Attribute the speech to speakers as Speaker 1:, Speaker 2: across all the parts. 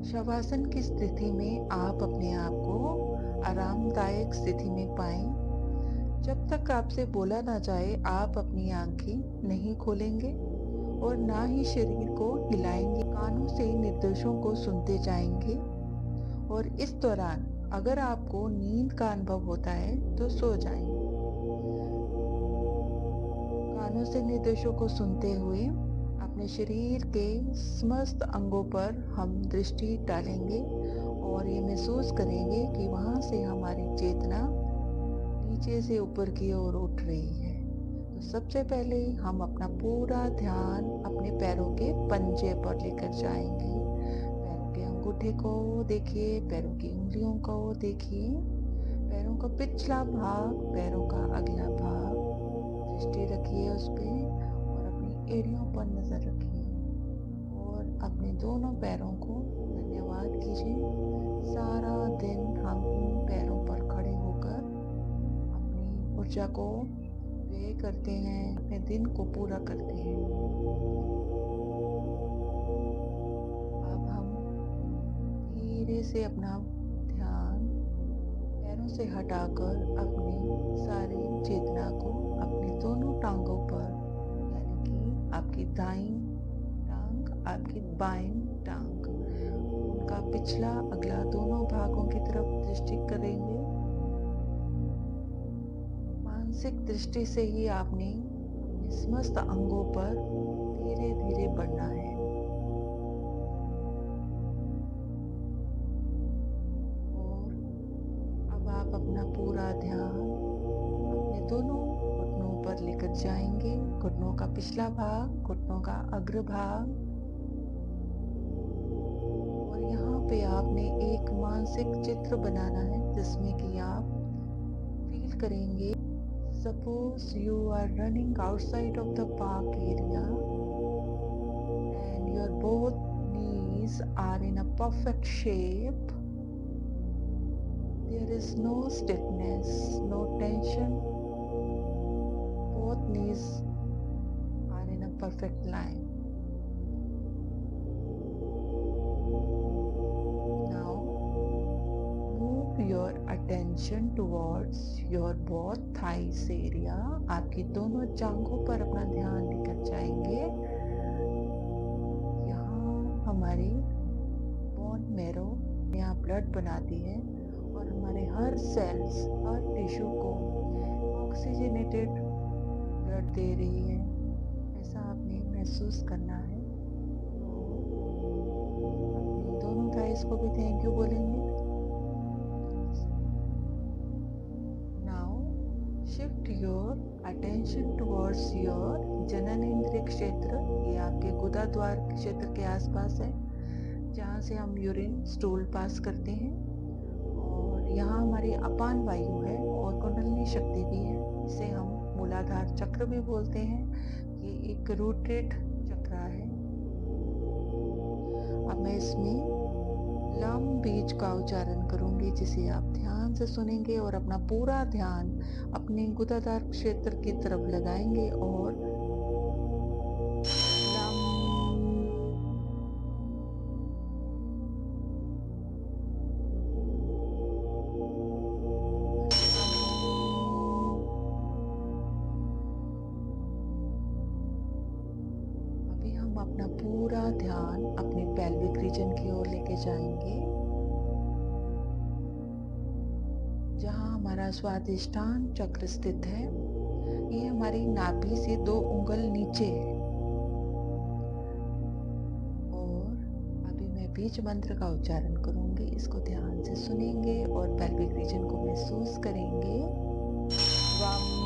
Speaker 1: शवासन की स्थिति में आप अपने आप को आरामदायक स्थिति में पाएं। जब तक आपसे बोला ना जाए आप अपनी आंखें नहीं खोलेंगे और ना ही शरीर को हिलाएंगे। कानों से निर्देशों को सुनते जाएंगे और इस दौरान अगर आपको नींद का अनुभव होता है तो सो जाएं। कानों से निर्देशों को सुनते हुए अपने शरीर के समस्त अंगों पर हम दृष्टि डालेंगे और ये महसूस करेंगे कि वहाँ से हमारी चेतना नीचे से ऊपर की ओर उठ रही है। तो सबसे पहले हम अपना पूरा ध्यान अपने पैरों के पंजे पर लेकर जाएंगे। पैरों के अंगूठे को देखिए, पैरों की उंगलियों को देखिए, पैरों का पिछला भाग, पैरों का अगला भाग, दृष्टि रखिए उस पर और अपनी एड़ियों पर नजर रखिए और अपने दोनों पैरों को धन्यवाद कीजिए। सारा दिन हम इन पैरों पर खड़े होकर अपनी ऊर्जा को व्यय करते हैं, अपने दिन को पूरा करते हैं। अब हम धीरे से अपना ध्यान पैरों से हटाकर अपनी सारी चेतना को अपनी दोनों टांगों पर, यानी कि आपकी दाईं टांग, आपकी बाईं टांग, उनका पिछला अगला दोनों भागों की तरफ दृष्टि करेंगे। मानसिक दृष्टि से ही आपने अपने समस्त अंगों पर धीरे धीरे बढ़ना है। और अब आप अपना पूरा ध्यान अपने दोनों घुटनों पर लेकर जाएंगे। घुटनों का पिछला भाग, घुटनों का अग्र भाग, और यहाँ पे आपने एक मानसिक चित्र बनाना है जिसमें कि आप फील करेंगे, suppose you are running outside of the park area and your both knees are in a perfect shape. There is no stiffness, no tension. Both knees are in a perfect line. Now move your attention towards your both thighs area. आपकी दोनों जांघों पर अपना ध्यान लेकर जाएंगे। यहाँ हमारी bone marrow यहाँ ब्लड बनाती है और हमारे हर सेल्स, हर टिश्यू को ऑक्सीजनेटेड ब्लड दे रही है। ऐसा आपने महसूस करना है। अपनी दोनों थाइस को भी थैंक यू बोलेंगे। Shift your attention towards your जननेंद्रिय क्षेत्र। ये आपके गुदा द्वार क्षेत्र के आसपास है जहाँ से हम यूरिन स्टूल पास करते हैं, और यहाँ हमारी अपान वायु है और कुंडलिनी शक्ति भी है। इसे हम मूलाधार चक्र भी बोलते हैं। ये एक रूटेड चक्र है। अब मैं इसमें लम बीज का उच्चारण करूंगी जिसे आप ध्यान से सुनेंगे और अपना पूरा ध्यान अपने गुदाधार क्षेत्र की तरफ लगाएंगे और लम। अभी हम अपना पूरा ध्यान अपने पेल्विक रीजन की ओर लेके जाएंगे जहाँ हमारा स्वादिष्टान चक्र स्थित है। ये हमारी नाभि से 2 उंगल नीचे है। और अभी मैं बीज मंत्र का उच्चारण करूंगी, इसको ध्यान से सुनेंगे और पेल्विक रीजन को महसूस करेंगे। वम।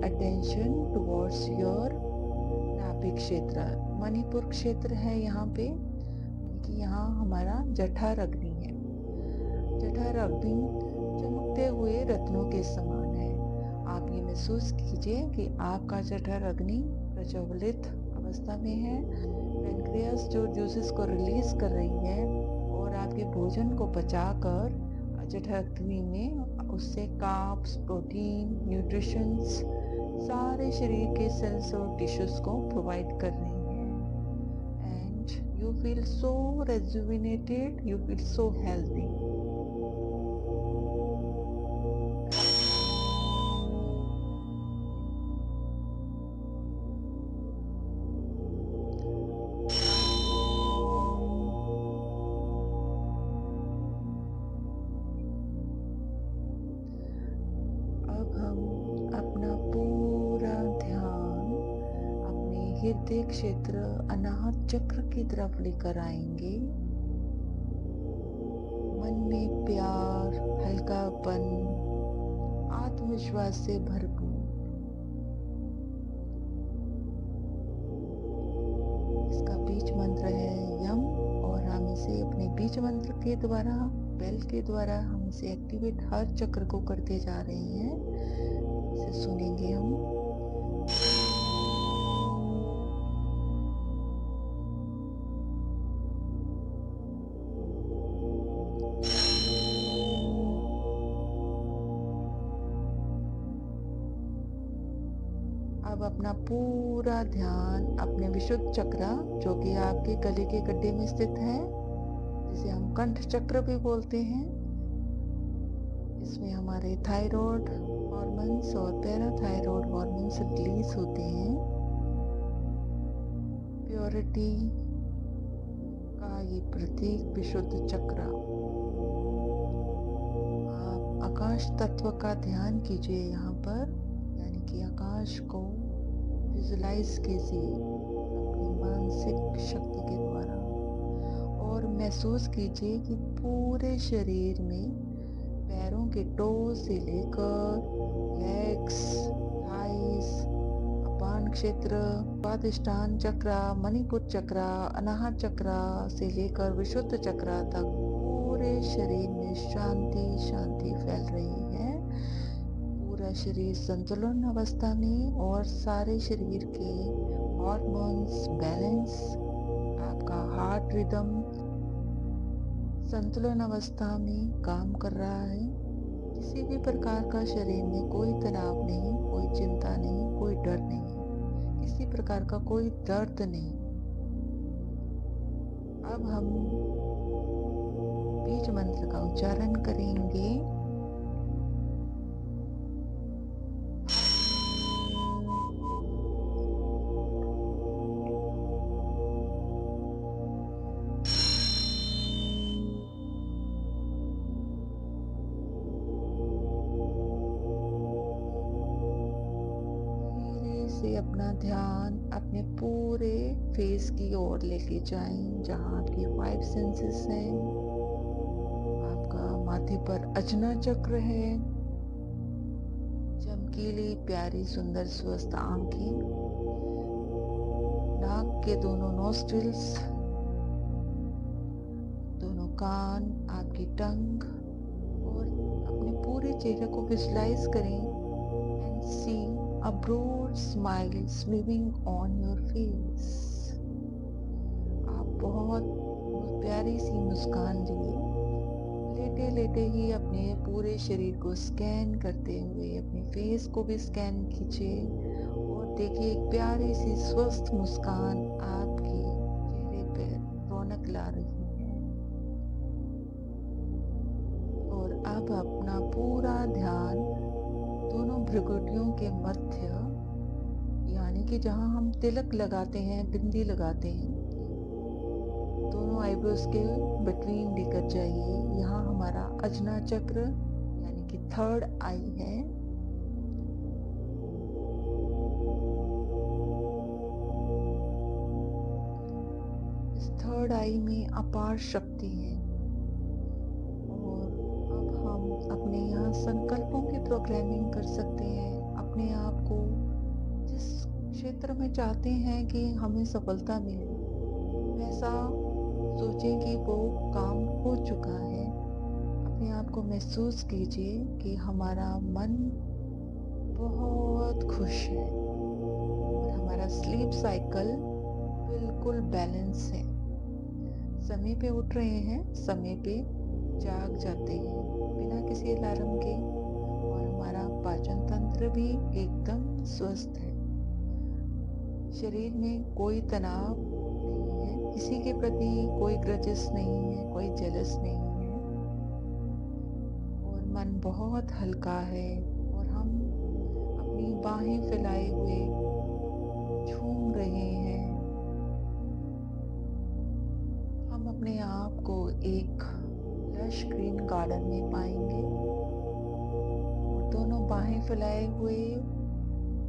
Speaker 1: अटेंशन टुवर्ड्स योर नाभि क्षेत्र। मणिपुर क्षेत्र है यहाँ पे, कि यहाँ हमारा जठर अग्नि है। जठर अग्नि चमकते हुए रत्नों के समान है। आप ये महसूस कीजिए कि आपका जठर अग्नि प्रज्वलित अवस्था में है। पैनक्रियास जो जूसेस को रिलीज कर रही है और आपके भोजन को पचाकर जठराग्नि में उससे कार्ब्स, प्रोटीन, न्यूट्रिशंस सारे शरीर के सेल्स और टिश्यूज को प्रोवाइड कर रही है। And you feel so rejuvenated, you feel so healthy. हृदय क्षेत्र अनाहत चक्र की तरफ लेकर आएंगे। मन में प्यार, हल्कापन, आत्मविश्वास से भरपूर। इसका बीज मंत्र है यम, और हम इसे अपने बीज मंत्र के द्वारा, बेल के द्वारा हम इसे एक्टिवेट हर चक्र को करते जा रहे हैं। इसे सुनेंगे हम। अब अपना पूरा ध्यान अपने विशुद्ध चक्र, जो कि आपके गले के गड्ढे में स्थित है, जिसे हम कंठ चक्र भी बोलते हैं, इसमें हमारे थायराइड हार्मोन्स और पैराथायराइड हार्मोन्स रिलीज होते हैं। प्योरिटी का ये प्रतीक विशुद्ध चक्र। आप आकाश तत्व का ध्यान कीजिए यहाँ पर, यानी कि आकाश को विजुलाइज कीजिए अपनी मानसिक शक्ति के द्वारा, और महसूस कीजिए कि पूरे शरीर में पैरों के टो से लेकर लेग्स, थाइस, अपान क्षेत्र, स्वादिष्टान चक्र, मणिपुर चक्र, अनाहत चक्र से लेकर विशुद्ध चक्र तक पूरे शरीर में शांति शांति फैल रही है। पूरा शरीर संतुलन अवस्था में, और सारे शरीर के हार्मोन्स बैलेंस, आपका हार्ट रिदम संतुलन अवस्था में काम कर रहा है। किसी भी प्रकार का शरीर में कोई तनाव नहीं, कोई चिंता नहीं, कोई डर नहीं, किसी प्रकार का कोई दर्द नहीं। अब हम बीज मंत्र का उच्चारण करेंगे। से अपना ध्यान अपने पूरे फेस की ओर लेके जाएं, जहां आपकी 5 सेंसेस हैं। आपका माथे पर अजना चक्र है, चमकीली प्यारी सुंदर स्वस्थ आंखें, नाक के दोनों नोस्ट्रिल्स, दोनों कान, आपकी टंग, और अपने पूरे चेहरे को विजुलाइज करें and see a broad smile swimming on your face। आप बहुत प्यारी सी मुस्कान लिए लेटे लेटे ही अपने पूरे शरीर को स्कैन करते हुए अपने फेस को भी स्कैन कीजिए, और देखिए एक प्यारी सी स्वस्थ मुस्कान आपके चेहरे पर रौनक ला रही है। और अब अपना पूरा ध्यान दोनों भ्रुकुटियों के मध्य, यानी कि जहां हम तिलक लगाते हैं, बिंदी लगाते हैं, दोनों आईब्रोज के बिटवीन लेकर जाइए। यहाँ हमारा अजना चक्र यानी कि 3rd आई है। इस 3rd आई में अपार शक्ति है, और अब हम अपने यहाँ संकल्पों की प्रोग्रामिंग कर सकते हैं। अपने आप को जिस क्षेत्र में चाहते हैं कि हमें सफलता मिले, वैसा सोचें कि वो काम हो चुका है। अपने आप को महसूस कीजिए कि हमारा मन बहुत खुश है, और हमारा स्लीप साइकिल बिल्कुल बैलेंस है। समय पे उठ रहे हैं, समय पे जाग जाते हैं बिना किसी अलार्म के, और हमारा पाचन तंत्र भी एकदम स्वस्थ है। शरीर में कोई तनाव नहीं है, किसी के प्रति कोई ग्रजेस नहीं है, कोई जेलस नहीं है, और मन बहुत हल्का है, और हम अपनी बाहें फैलाए हुए झूम रहे हैं। हम अपने आप को एक लश ग्रीन गार्डन में पाएंगे, और दोनों बाहें फैलाए हुए,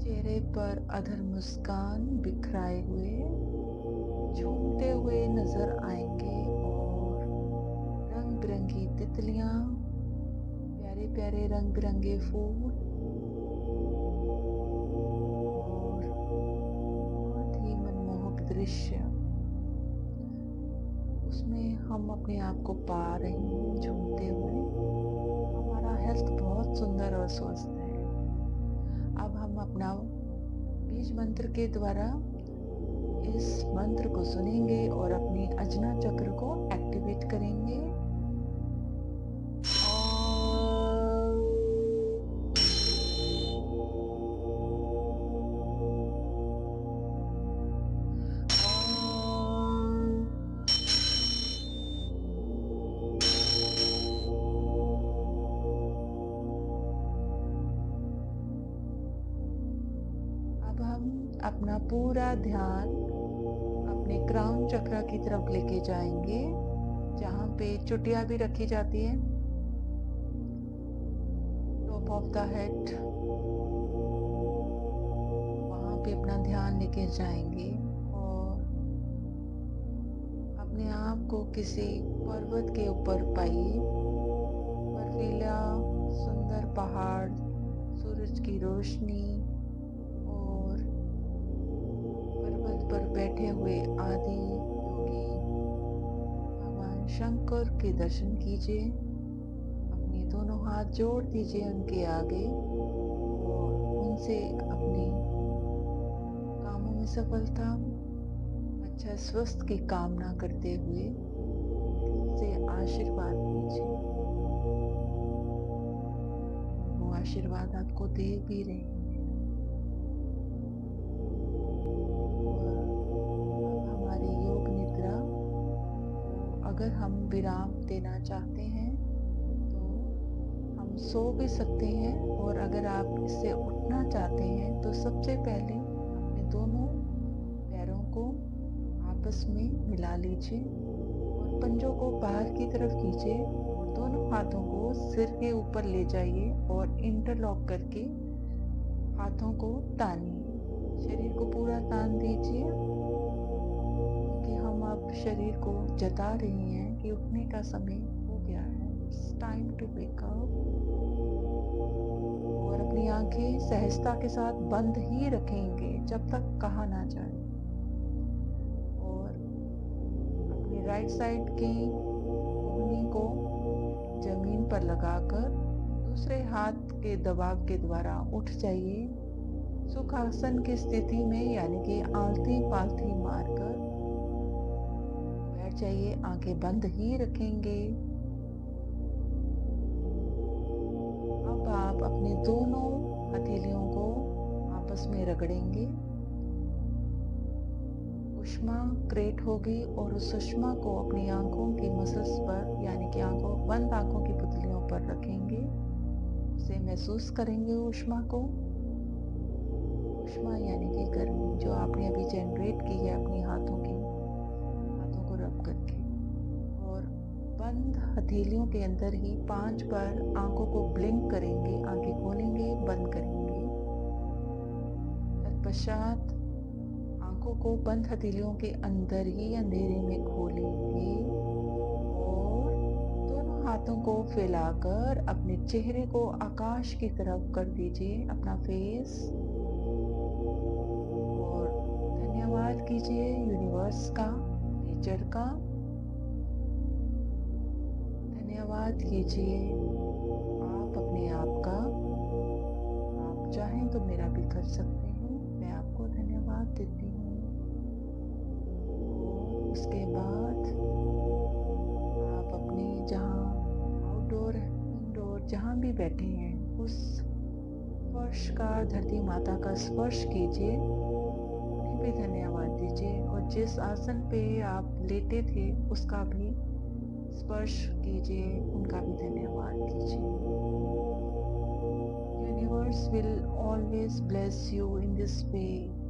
Speaker 1: चेहरे पर अधर मुस्कान बिखराए हुए झूमते हुए नजर आएंगे, और रंग बिरंगी तितलियां, प्यारे प्यारे रंग बिरंगे फूल, और बहुत ही मनमोहक दृश्य, उसमें हम अपने आप को पा रहे हैं झूमते हुए। हमारा हेल्थ बहुत सुंदर और स्वस्थ है। अब हम अपना बीज मंत्र के द्वारा इस मंत्र को सुनेंगे और अपने अजना चक्र को एक्टिवेट करेंगे। अब हम अपना पूरा ध्यान अपने क्राउन चक्र की तरफ लेके जाएंगे, जहाँ पे चुटिया भी रखी जाती है, टॉप ऑफ द हेड, वहाँ पे अपना ध्यान लेके जाएंगे, और अपने आप को किसी पर्वत के ऊपर पाइए। बर्फीला सुंदर पहाड़, सूरज की रोशनी, और पर्वत पर बैठे हुए आदि योगी भगवान शंकर के दर्शन कीजिए। अपने दोनों हाथ जोड़ दीजिए उनके आगे, और उनसे अपने कामों में सफलता, अच्छा स्वस्थ की कामना करते हुए से आशीर्वाद लीजिए। वो आशीर्वाद आपको दे भी रहे हैं। अगर हम विराम देना चाहते हैं तो हम सो भी सकते हैं, और अगर आप इससे उठना चाहते हैं तो सबसे पहले अपने दोनों पैरों को आपस में मिला लीजिए, और पंजों को बाहर की तरफ कीजिए, और दोनों हाथों को सिर के ऊपर ले जाइए और इंटरलॉक करके हाथों को तानिए। शरीर को पूरा तान दीजिए, कि हम अब शरीर को जता रहे हैं कि उठने का समय हो गया है। It's time to wake up. और अपनी आंखें सहजता के साथ बंद ही रखेंगे जब तक कहा ना जाए, और अपनी राइट साइड की उंगली को जमीन पर लगाकर दूसरे हाथ के दबाव के द्वारा उठ जाइए। सुखासन की स्थिति में, यानी कि आलती पालती मारकर चाहिए, आंखें बंद ही रखेंगे। अब आप अपने दोनों हथेलियों को आपस में रगड़ेंगे। उष्मा क्रिएट होगी, और उस उष्मा को अपनी आंखों की मसल्स पर, यानी कि बंद आंखों की पुतलियों पर रखेंगे। उसे महसूस करेंगे उष्मा को। उष्मा यानी कि गर्मी जो आपने अभी जनरेट की है अपनी हाथों को रब करके, और बंद हथेलियों के अंदर ही 5 बार आंखों को ब्लिंक करेंगे, आंखें खोलेंगे, बंद करेंगे। तत्पश्चात आंखों को बंद हथेलियों के अंदर ही अंधेरे में खोलेंगे, और दोनों हाथों को फैलाकर अपने चेहरे को आकाश की तरफ कर दीजिए, अपना फेस, और धन्यवाद कीजिए यूनिवर्स का, नेचर का। धन्यवाद कीजिए आप अपने आप का। आप चाहें तो मेरा भी कर सकते हैं। मैं आपको धन्यवाद देती हूँ। उसके बाद आप अपने जहाँ आउटडोर इंडोर जहाँ भी बैठे हैं उस स्पर्श का, धरती माता का स्पर्श कीजिए, उन्हें भी धन्यवाद दीजिए और जिस आसन पे आप लेटे थे उसका भी स्पर्श कीजिए, उनका भी धन्यवाद कीजिए। Universe will always bless you in this way